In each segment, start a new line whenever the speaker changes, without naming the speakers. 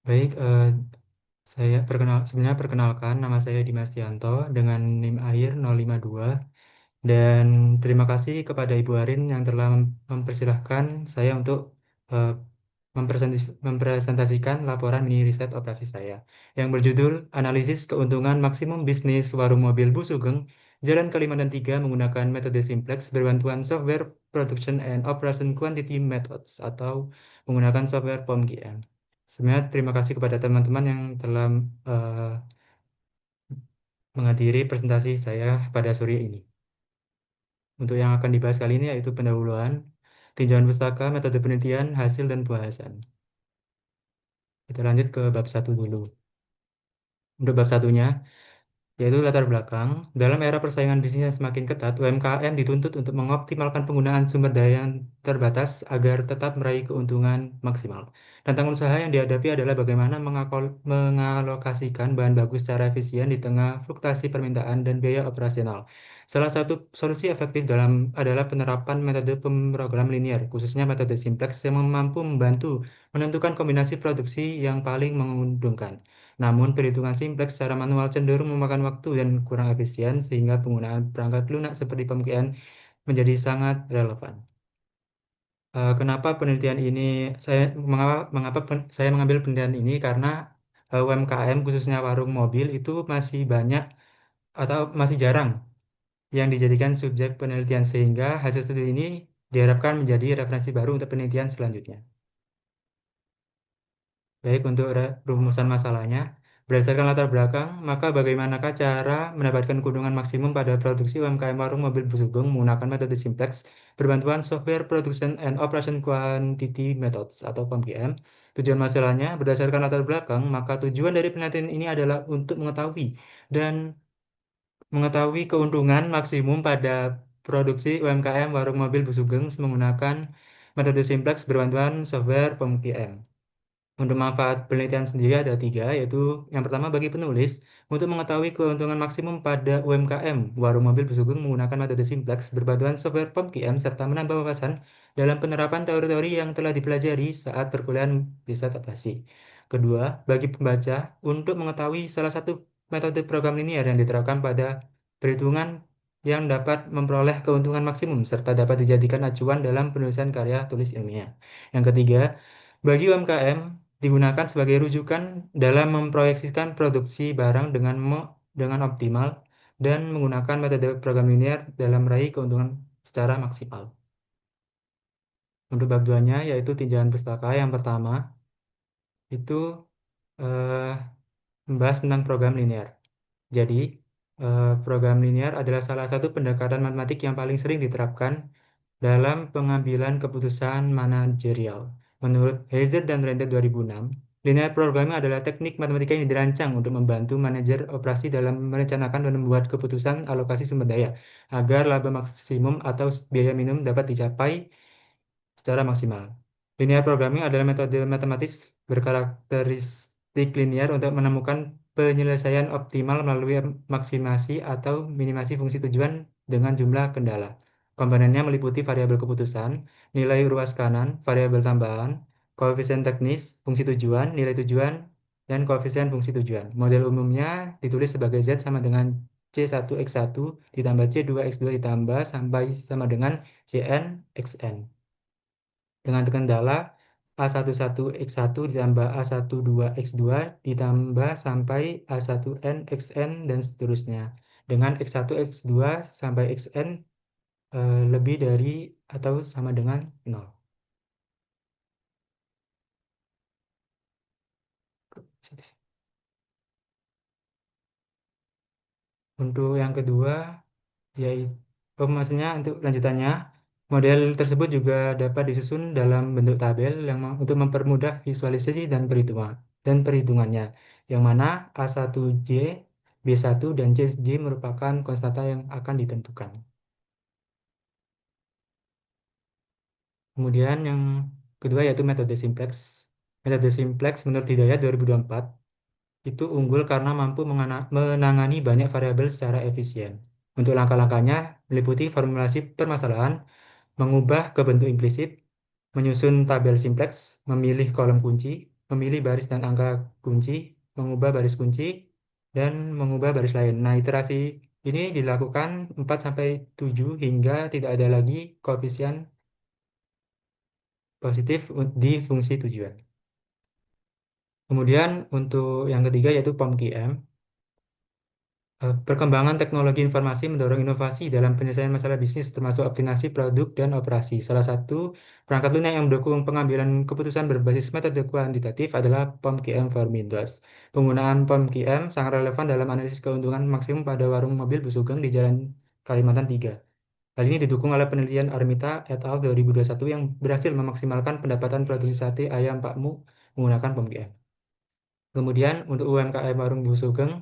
Baik, sebenarnya perkenalkan nama saya Dimas Tianto dengan NIM akhir 052 dan terima kasih kepada Ibu Arin yang telah mempersilahkan saya untuk eh, mempresentasikan laporan mini riset operasi saya yang berjudul Analisis Keuntungan Maksimum Bisnis Warung Mobil Bu Sugeng Jalan Kalimantan 3 menggunakan metode simplex berbantuan software Production and Operation Quantity Methods atau menggunakan software POM-GM. Sebenarnya terima kasih kepada teman-teman yang telah eh, menghadiri presentasi saya pada sore ini. Untuk yang akan dibahas kali ini yaitu pendahuluan, tinjauan pustaka, metode penelitian, hasil, dan bahasan. Kita lanjut ke bab satu dulu. Untuk bab satunya, yaitu latar belakang. Dalam era persaingan bisnis yang semakin ketat, UMKM dituntut untuk mengoptimalkan penggunaan sumber daya yang terbatas agar tetap meraih keuntungan maksimal. Tantangan usaha yang dihadapi adalah bagaimana mengalokasikan bahan baku secara efisien di tengah fluktuasi permintaan dan biaya operasional. Salah satu solusi efektif adalah penerapan metode pemrogram linear, khususnya metode simplex yang mampu membantu menentukan kombinasi produksi yang paling menguntungkan. Namun, perhitungan simplex secara manual cenderung memakan waktu dan kurang efisien, sehingga penggunaan perangkat lunak seperti pemutihan menjadi sangat relevan. Kenapa penelitian ini saya mengambil penelitian ini karena UMKM khususnya warung mobil itu masih banyak atau masih jarang yang dijadikan subjek penelitian sehingga hasil studi ini diharapkan menjadi referensi baru untuk penelitian selanjutnya. Baik, untuk rumusan masalahnya, berdasarkan latar belakang, maka bagaimanakah cara mendapatkan keuntungan maksimum pada produksi UMKM warung mobil Busugeng menggunakan metode simplex berbantuan Software Production and Operation Quantity Methods atau POM-GM. Tujuan masalahnya, berdasarkan latar belakang, maka tujuan dari penelitian ini adalah untuk mengetahui keuntungan maksimum pada produksi UMKM warung mobil Busugeng menggunakan metode simplex berbantuan software POM-GM. Untuk manfaat penelitian sendiri ada tiga, yaitu yang pertama bagi penulis, untuk mengetahui keuntungan maksimum pada UMKM, warung mobil Busugeng menggunakan metode simplex berbadan software POM-QM serta menambah wawasan dalam penerapan teori-teori yang telah dipelajari saat perkuliahan riset operasi. Kedua, bagi pembaca, untuk mengetahui salah satu metode program linear yang diterapkan pada perhitungan yang dapat memperoleh keuntungan maksimum serta dapat dijadikan acuan dalam penulisan karya tulis ilmiah. Yang ketiga, bagi UMKM, digunakan sebagai rujukan dalam memproyeksikan produksi barang dengan optimal dan menggunakan metode program linear dalam meraih keuntungan secara maksimal. Untuk bab 2-nya yaitu tinjauan pustaka yang pertama itu eh, membahas tentang program linear. Jadi, program linear adalah salah satu pendekatan matematik yang paling sering diterapkan dalam pengambilan keputusan manajerial. Menurut Hazard dan Render 2006, linear programming adalah teknik matematika yang dirancang untuk membantu manajer operasi dalam merencanakan dan membuat keputusan alokasi sumber daya agar laba maksimum atau biaya minimum dapat dicapai secara maksimal. Linear programming adalah metode matematis berkarakteristik linear untuk menemukan penyelesaian optimal melalui maksimasi atau minimasi fungsi tujuan dengan jumlah kendala. Komponennya meliputi variabel keputusan, nilai ruas kanan, variabel tambahan, koefisien teknis, fungsi tujuan, nilai tujuan, dan koefisien fungsi tujuan. Model umumnya ditulis sebagai Z sama dengan C1 X1 ditambah C2 X2 ditambah sampai sama dengan Cn Xn dengan kendala A11X1 ditambah A12X2 ditambah sampai A1N Xn dan seterusnya dengan X1 X2 sampai Xn lebih dari atau sama dengan 0. Untuk yang kedua yaitu maksudnya untuk lanjutannya model tersebut juga dapat disusun dalam bentuk tabel untuk mempermudah visualisasi dan perhitungannya yang mana A1J, B1 dan CJ merupakan konstanta yang akan ditentukan. Kemudian yang kedua yaitu metode simplex. Metode simplex menurut Hidayat 2024 itu unggul karena mampu menangani banyak variabel secara efisien. Untuk langkah-langkahnya meliputi formulasi permasalahan, mengubah ke bentuk implisit, menyusun tabel simplex, memilih kolom kunci, memilih baris dan angka kunci, mengubah baris kunci, dan mengubah baris lain. Nah, iterasi ini dilakukan 4 sampai 7 hingga tidak ada lagi koefisien positif di fungsi tujuan. Kemudian untuk yang ketiga yaitu POMQM. Perkembangan teknologi informasi mendorong inovasi dalam penyelesaian masalah bisnis, termasuk optimasi produk dan operasi. Salah satu perangkat lunak yang mendukung pengambilan keputusan berbasis metode kuantitatif adalah POMQM for Windows. Penggunaan POMQM sangat relevan dalam analisis keuntungan maksimum pada warung mobil Busugeng di Jalan Kalimantan 3. Hal ini didukung oleh penelitian Armita et al. 2021 yang berhasil memaksimalkan pendapatan produksi sate ayam Pak Mu menggunakan POMQM. Kemudian untuk UMKM Warung Busugeng,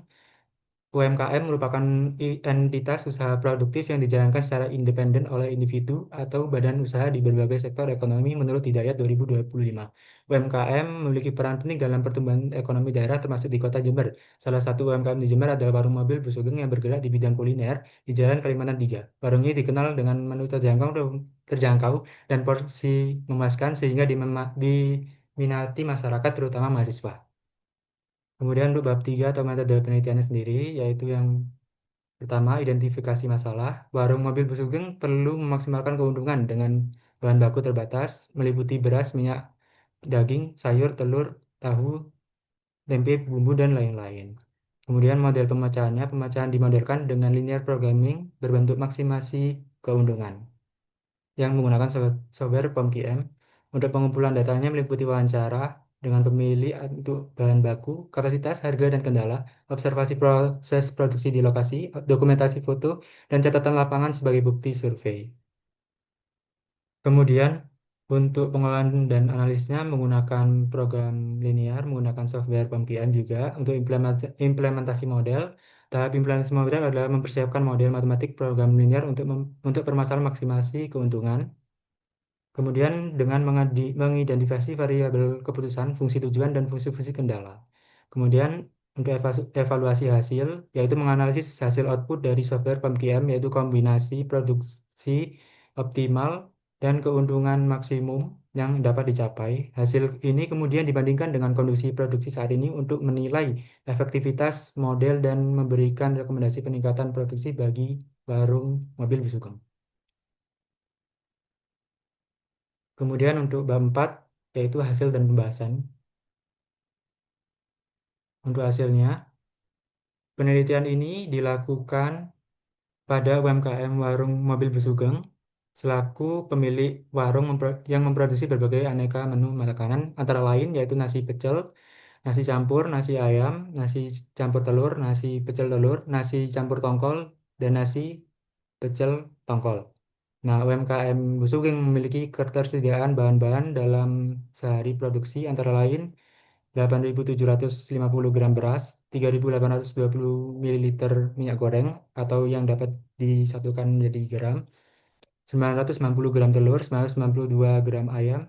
UMKM merupakan entitas usaha produktif yang dijalankan secara independen oleh individu atau badan usaha di berbagai sektor ekonomi menurut Hidayat 2025. UMKM memiliki peran penting dalam pertumbuhan ekonomi daerah termasuk di Kota Jember. Salah satu UMKM di Jember adalah Warung Mobil Busugeng yang bergerak di bidang kuliner di Jalan Kalimantan 3. Warung ini dikenal dengan menu terjangkau dan porsi memuaskan sehingga diminati masyarakat terutama mahasiswa. Kemudian untuk bab 3 atau metode penelitiannya sendiri, yaitu yang pertama, identifikasi masalah. Warung mobil Busugeng perlu memaksimalkan keuntungan dengan bahan baku terbatas, meliputi beras, minyak, daging, sayur, telur, tahu, tempe, bumbu, dan lain-lain. Kemudian model pemecahannya, pemecahan dimodelkan dengan linear programming berbentuk maksimasi keuntungan yang menggunakan software POMQM. Untuk pengumpulan datanya meliputi wawancara dengan pemilih untuk bahan baku, kapasitas, harga, dan kendala, observasi proses produksi di lokasi, dokumentasi foto, dan catatan lapangan sebagai bukti survei. Kemudian, untuk pengolahan dan analisnya menggunakan program linear, menggunakan software POMQM juga. Untuk implementasi model, tahap implementasi model adalah mempersiapkan model matematik program linear untuk permasalahan maksimasi keuntungan. Kemudian dengan mengidentifikasi variabel keputusan, fungsi tujuan, dan fungsi-fungsi kendala. Kemudian untuk evaluasi hasil, yaitu menganalisis hasil output dari software POMQM, yaitu kombinasi produksi optimal dan keuntungan maksimum yang dapat dicapai. Hasil ini kemudian dibandingkan dengan kondisi produksi saat ini untuk menilai efektivitas model dan memberikan rekomendasi peningkatan produksi bagi warung mobil Busugeng. Kemudian untuk bab 4 yaitu hasil dan pembahasan. Untuk hasilnya, penelitian ini dilakukan pada UMKM Warung Mobil Busugeng selaku pemilik warung yang memproduksi berbagai aneka menu makanan antara lain yaitu nasi pecel, nasi campur, nasi ayam, nasi campur telur, nasi pecel telur, nasi campur tongkol, dan nasi pecel tongkol. Nah, UMKM Busugeng memiliki ketersediaan bahan-bahan dalam sehari produksi antara lain 8.750 gram beras, 3.820 mililiter minyak goreng atau yang dapat disatukan menjadi gram, 990 gram telur, 992 gram ayam,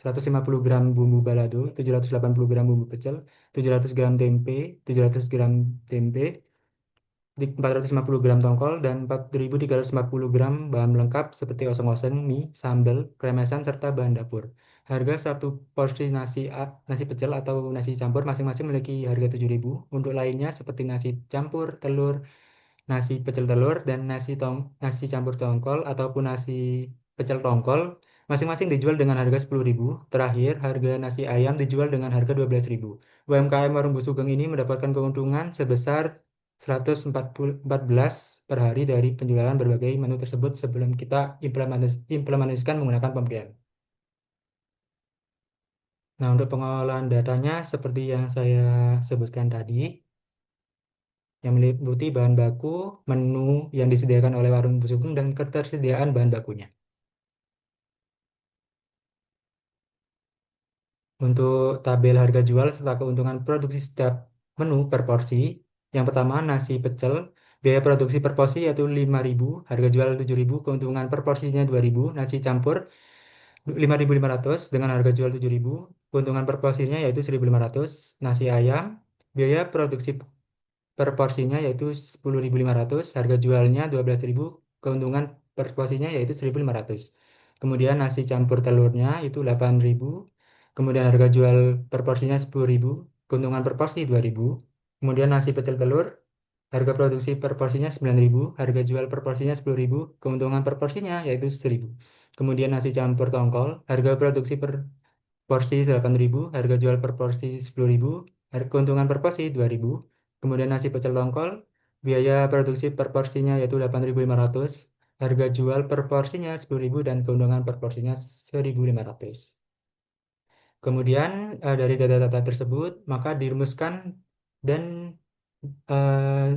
150 gram bumbu balado, 780 gram bumbu pecel, 700 gram tempe, 700 gram tempe, 450 gram tongkol, dan 4.340 gram bahan lengkap seperti oseng-oseng, mie, sambal, kremesan, serta bahan dapur. Harga satu porsi nasi pecel atau nasi campur masing-masing memiliki harga 7.000. Untuk lainnya seperti nasi campur telur, nasi pecel telur, dan nasi campur tongkol ataupun nasi pecel tongkol masing-masing dijual dengan harga 10.000. Terakhir, harga nasi ayam dijual dengan harga 12.000. UMKM Warung Busugeng ini mendapatkan keuntungan sebesar 114 per hari dari penjualan berbagai menu tersebut sebelum kita implementasikan menggunakan POMQM. Nah, untuk pengolahan datanya seperti yang saya sebutkan tadi, yang meliputi bahan baku, menu yang disediakan oleh warung Busugeng, dan ketersediaan bahan bakunya. Untuk tabel harga jual serta keuntungan produksi setiap menu per porsi, yang pertama nasi pecel, biaya produksi per porsi yaitu 5.000, harga jual 7.000, keuntungan per porsinya 2.000, nasi campur 5.500 dengan harga jual 7.000, keuntungan per porsinya yaitu 1.500, nasi ayam, biaya produksi per porsinya yaitu 10.500, harga jualnya 12.000, keuntungan per porsinya yaitu 1.500. Kemudian nasi campur telurnya itu 8.000, kemudian harga jual per porsinya 10.000, keuntungan per porsi 2.000. Kemudian nasi pecel telur, harga produksi per porsinya 9.000, harga jual per porsinya 10.000, keuntungan per porsinya yaitu 1.000. Kemudian nasi campur tongkol, harga produksi per porsi 8.000, harga jual per porsi 10.000, harga keuntungan per porsi 2.000. Kemudian nasi pecel tongkol, biaya produksi per porsinya yaitu 8.500, harga jual per porsinya 10.000 dan keuntungan per porsinya 1.500. Kemudian dari data-data tersebut maka dirumuskan dan eh,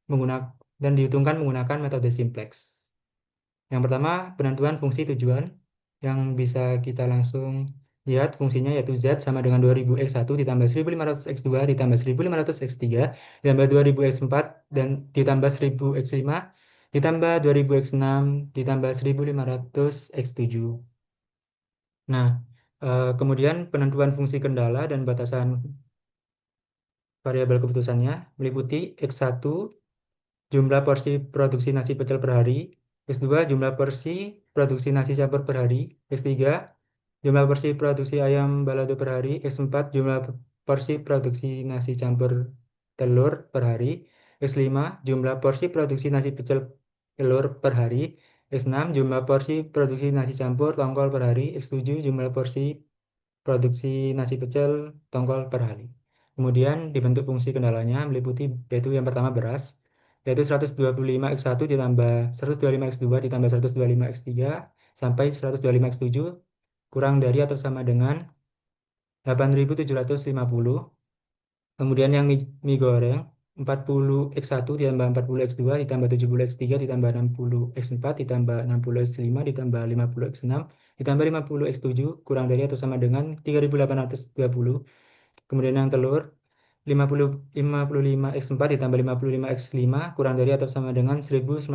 menggunakan dan dihitungkan menggunakan metode simplex. Yang pertama, penentuan fungsi tujuan yang bisa kita langsung lihat fungsinya yaitu Z sama dengan 2000x1 ditambah 1500x2 ditambah 1500x3 ditambah 2000x4 dan ditambah 1000x5 ditambah 2000x6 ditambah 1500x7. Nah, kemudian penentuan fungsi kendala dan batasan variabel keputusannya meliputi X1 jumlah porsi produksi nasi pecel per hari, X2 jumlah porsi produksi nasi campur per hari, X3 jumlah porsi produksi ayam balado per hari, X4 jumlah porsi produksi nasi campur telur per hari, X5 jumlah porsi produksi nasi pecel telur per hari, X6 jumlah porsi produksi nasi campur tongkol per hari, X7 jumlah porsi produksi nasi pecel tongkol per hari. Kemudian dibentuk fungsi kendalanya meliputi yaitu yang pertama beras, yaitu 125x1 ditambah 125x2 ditambah 125x3 sampai 125x7 kurang dari atau sama dengan 8.750. Kemudian yang mie goreng 40x1 ditambah 40x2 ditambah 70x3 ditambah 60x4 ditambah 60x5 ditambah 50x6 ditambah 50x7 kurang dari atau sama dengan 3.820. Kemudian yang telur 55x4 ditambah 55x5 kurang dari atau sama dengan 1.990.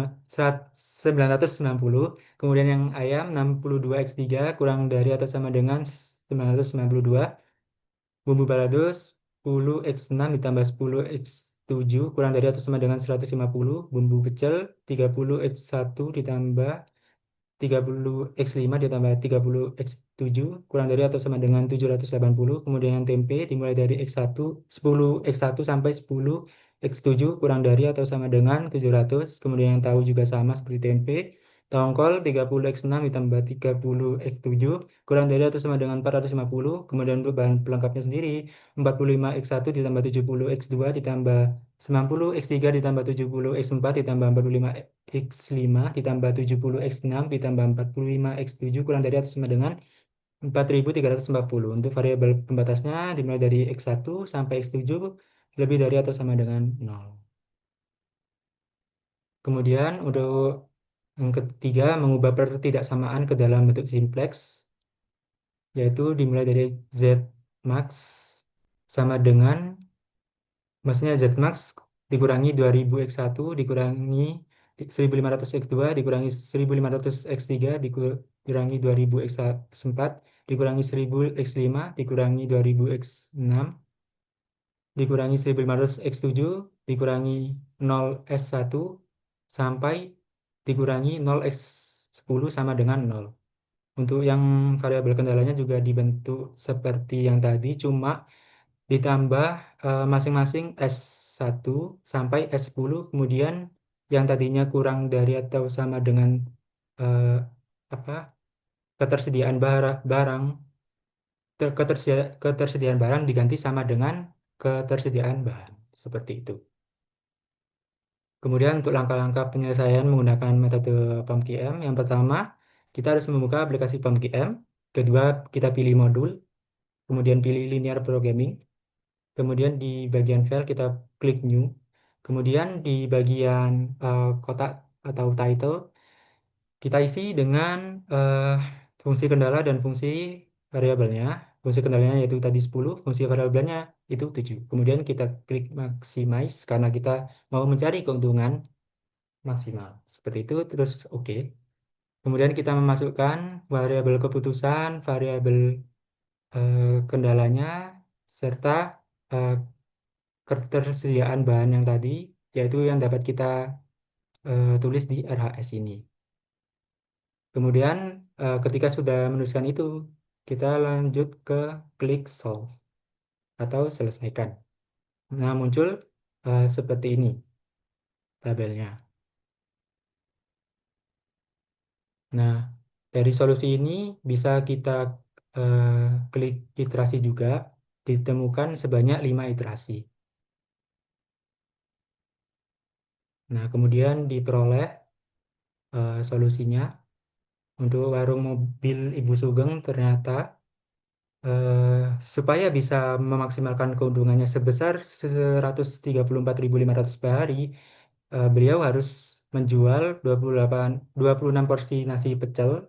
Kemudian yang ayam 62x3 kurang dari atau sama dengan 992. Bumbu balado 10x6 ditambah 10x7 kurang dari atau sama dengan 150. Bumbu pecel 30x1 ditambah 30x5 ditambah 30x7 kurang dari atau sama dengan 780. Kemudian yang tempe dimulai dari x1 10x1 sampai 10x7 kurang dari atau sama dengan 700. Kemudian yang tahu juga sama seperti tempe. Tongkol 30x6 ditambah 30x7 kurang dari atau sama dengan 450. Kemudian untuk bahan pelengkapnya sendiri 45x1 ditambah 70x2 ditambah 90x3 ditambah 70x4 ditambah 45x5 ditambah 70x6 ditambah 45x7 kurang dari atau sama dengan 4.340. Untuk variabel pembatasnya dimulai dari x1 sampai x7 lebih dari atau sama dengan 0. Kemudian untuk yang ketiga mengubah pertidaksamaan ke dalam bentuk simplex yaitu dimulai dari z max sama dengan maksudnya Z max dikurangi 2000x1 dikurangi 1500x2 dikurangi 1500x3 dikurangi 2000x4 dikurangi 1000x5 dikurangi 2000x6 dikurangi 1500x7 dikurangi 0s1 sampai dikurangi 0x10 sama dengan 0. Untuk yang variabel kendalanya juga dibentuk seperti yang tadi, cuma ditambah masing-masing S1 sampai S10, kemudian yang tadinya kurang dari atau sama dengan eh, apa ketersediaan barang ketersediaan barang diganti sama dengan ketersediaan bahan seperti itu. Kemudian untuk langkah-langkah penyelesaian menggunakan metode PAM-QM, yang pertama kita harus membuka aplikasi PAM-QM, kedua kita pilih modul, kemudian pilih linear programming. Kemudian di bagian file kita klik new. Kemudian di bagian kotak atau title kita isi dengan fungsi kendala dan fungsi variabelnya. Fungsi kendalanya yaitu tadi 10, fungsi variabelnya itu 7. Kemudian kita klik maximize karena kita mau mencari keuntungan maksimal. Seperti itu terus oke. Kemudian kita memasukkan variabel keputusan, variabel kendalanya serta eh, ketersediaan bahan yang tadi, yaitu yang dapat kita tulis di RHS ini. Kemudian ketika sudah menuliskan itu, kita lanjut ke klik solve atau selesaikan. Nah, muncul seperti ini tabelnya. Nah, dari solusi ini bisa kita eh, klik iterasi juga, ditemukan sebanyak 5 iterasi. Nah, kemudian diperoleh solusinya untuk warung mobil Ibu Sugeng ternyata eh, supaya bisa memaksimalkan keuntungannya sebesar 134.500 per hari, beliau harus menjual 26 porsi nasi pecel,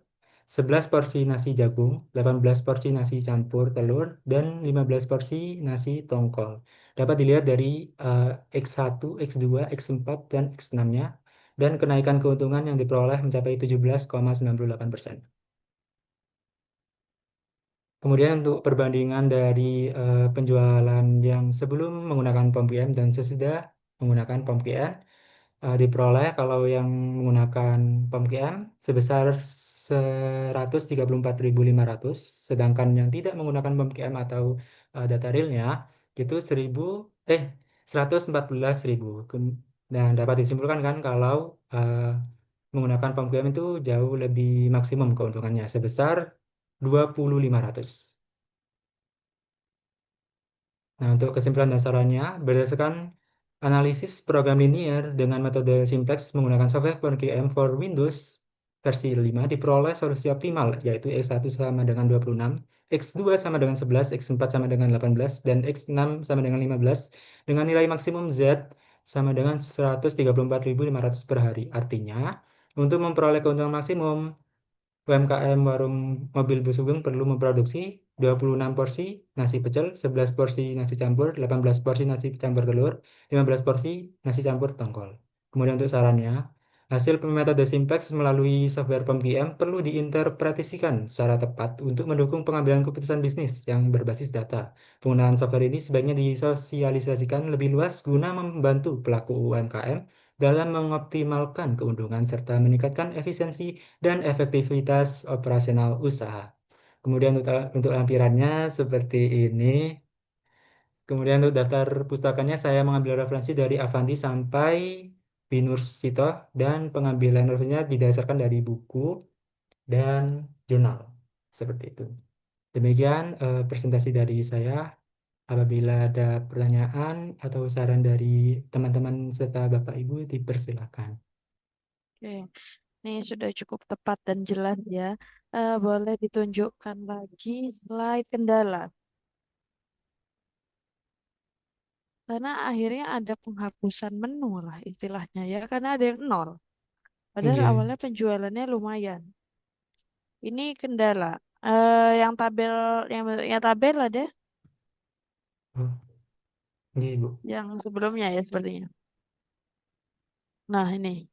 11 porsi nasi jagung, 18 porsi nasi campur telur, dan 15 porsi nasi tongkol. Dapat dilihat dari X1, X2, X4, dan X6-nya, dan kenaikan keuntungan yang diperoleh mencapai 17,98%. Kemudian untuk perbandingan dari penjualan yang sebelum menggunakan POM-PM dan sesudah menggunakan POM-PM, diperoleh kalau yang menggunakan POM-PM sebesar 134.500, sedangkan yang tidak menggunakan POM-PM atau data realnya itu 114.000. Dan dapat disimpulkan kan kalau menggunakan POM-PM itu jauh lebih maksimum keuntungannya sebesar 2.500. Nah, untuk kesimpulan dasarnya, berdasarkan analisis program linear dengan metode simplex menggunakan software PowerQM for Windows versi 5 diperoleh solusi optimal, yaitu X1 sama dengan 26, X2 sama dengan 11, X4 sama dengan 18, dan X6 sama dengan 15, dengan nilai maksimum Z sama dengan 134.500 per hari. Artinya, untuk memperoleh keuntungan maksimum, UMKM Warung Mobil Bu Sugeng perlu memproduksi 26 porsi nasi pecel, 11 porsi nasi campur, 18 porsi nasi campur telur, 15 porsi nasi campur tongkol. Kemudian untuk sarannya, hasil metode simplex melalui software POM-PM perlu diinterpretasikan secara tepat untuk mendukung pengambilan keputusan bisnis yang berbasis data. Penggunaan software ini sebaiknya disosialisasikan lebih luas guna membantu pelaku UMKM dalam mengoptimalkan keuntungan serta meningkatkan efisiensi dan efektivitas operasional usaha. Kemudian untuk lampirannya seperti ini. Kemudian untuk daftar pustakanya saya mengambil referensi dari Avanti sampai Binur Sito dan pengambilan referensinya didasarkan dari buku dan jurnal. Seperti itu. Demikian presentasi dari saya. Apabila ada pertanyaan atau saran dari teman-teman serta Bapak Ibu dipersilakan.
Oke, ini sudah cukup tepat dan jelas ya. Boleh ditunjukkan lagi slide kendala. Karena akhirnya ada penghapusan menu lah istilahnya ya, karena ada yang nol. Padahal
Iya.
awalnya penjualannya lumayan. Ini kendala. Yang tabel, yang tabel ada,
Oh, iya, Ibu.
yang sebelumnya ya sepertinya. Nah ini,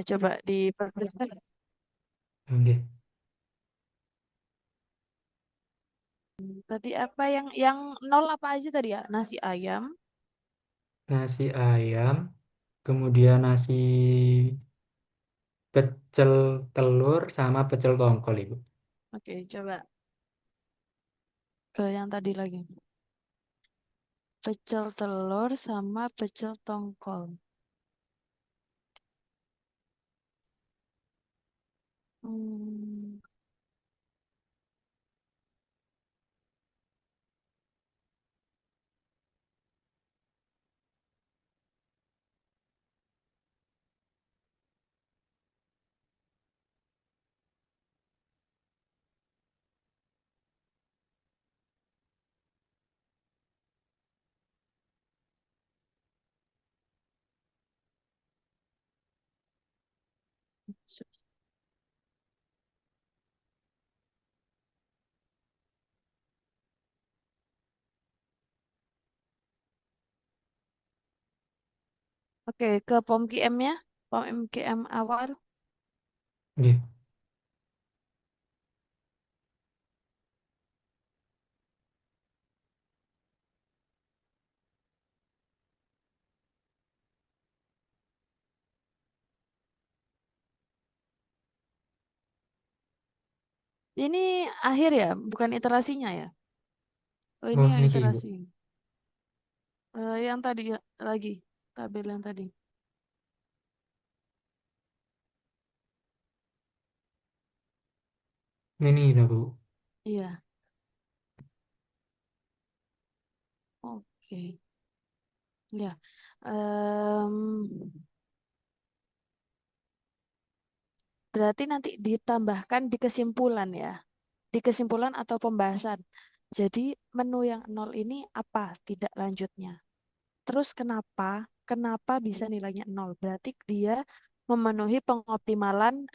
coba diperlihatkan.
Oke.
Tadi apa yang nol apa aja tadi ya? Nasi ayam.
Nasi ayam, kemudian nasi pecel telur sama pecel tongkol, Ibu.
Oke, coba ke yang tadi lagi. Pecel telur sama pecel tongkol. Hmm, Oke, ke POM QM-nya. POM QM awal.
Oke.
Ini akhir ya, bukan iterasinya ya. Oh, ini
Oh,
yang
niki, Bu.
iterasi. Yang tadi lagi, tabel yang tadi.
Ini dah, Bu.
Iya, oke. Ya. Berarti nanti ditambahkan di kesimpulan ya. Di kesimpulan atau pembahasan. Jadi menu yang nol ini apa tidak lanjutnya? Terus kenapa? Kenapa bisa nilainya nol? Berarti dia memenuhi pengoptimalan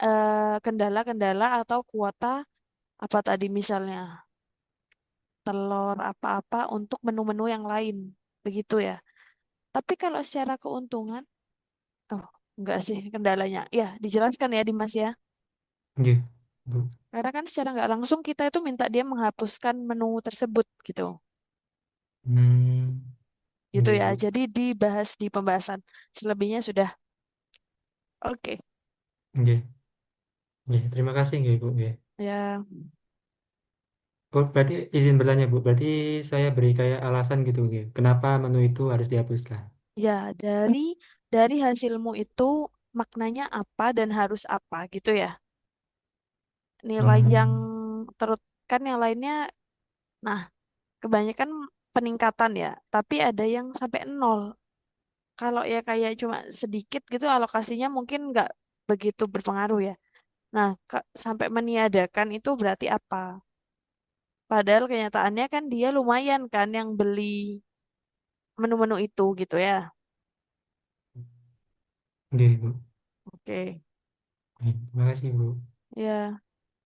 kendala-kendala atau kuota apa tadi misalnya telur apa-apa untuk menu-menu yang lain. Begitu ya. Tapi kalau secara keuntungan, oh enggak sih kendalanya. Ya, dijelaskan ya Dimas ya.
Nggih, Bu.
Karena kan secara nggak langsung kita itu minta dia menghapuskan menu tersebut gitu.
Hmm,
Gitu
nggih,
ya.
Bu.
Jadi dibahas di pembahasan. Selebihnya sudah oke.
Nggih, nggih. Terima kasih, nggih, Bu, nggih.
Ya,
Oh, berarti izin bertanya, Bu. Berarti saya beri kayak alasan gitu, nggih. Kenapa menu itu harus dihapuskan?
ya dari hasilmu itu maknanya apa dan harus apa gitu ya. Nilai yang
Hmm,
terus kan yang lainnya, nah kebanyakan peningkatan ya. Tapi ada yang sampai nol. Kalau ya kayak cuma sedikit gitu alokasinya mungkin nggak begitu berpengaruh ya. Nah, sampai meniadakan itu berarti apa? Padahal kenyataannya kan dia lumayan kan yang beli menu-menu itu gitu ya.
nggih, Bu.
Oke,
Nggih, terima kasih, Bu.
ya.